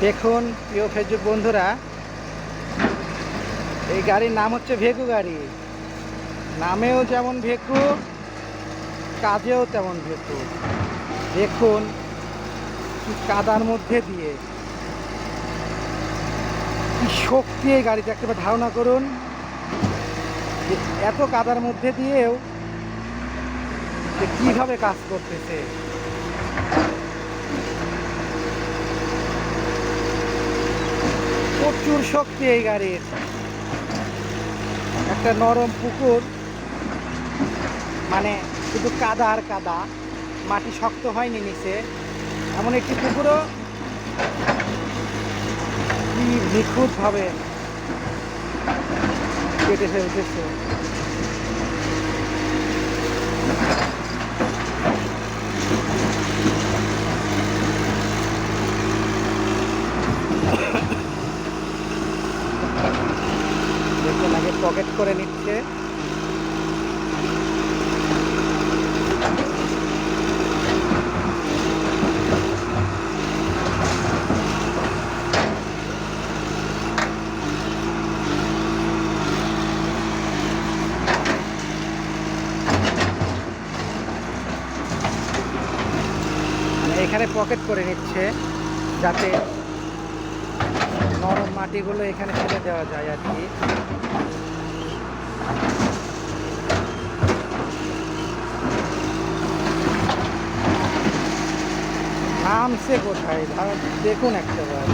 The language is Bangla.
দেখুন প্রিয় ফেসবুক বন্ধুরা, এই গাড়ির নাম হচ্ছে ভেকু গাড়ি। নামেও যেমন ভেকু, কাজেও তেমন ভেকু। দেখুন কি কাদার মধ্যে দিয়ে কি শক্তি এই গাড়িতে, একটা ধারণা করুন যে এত কাদার মধ্যে দিয়েও যে কীভাবে কাজ করতেছে। প্রচুর শক্তি এই গাড়ির। একটা নরম পুকুর, মানে শুধু কাদা আর কাদা, মাটি শক্ত হয়নি নিচে, এমন একটি পুকুরও কি নিখুঁতভাবে কেটে ফেলতেছে। দেখুন আগে পকেট করে নিচ্ছে। এখানে পকেট করে নিচ্ছে যাতে নরম মাটিগুলো এখানে ফেলে দেওয়া যায় আর কি। নামছে কোথায় দেখুন একটা বার।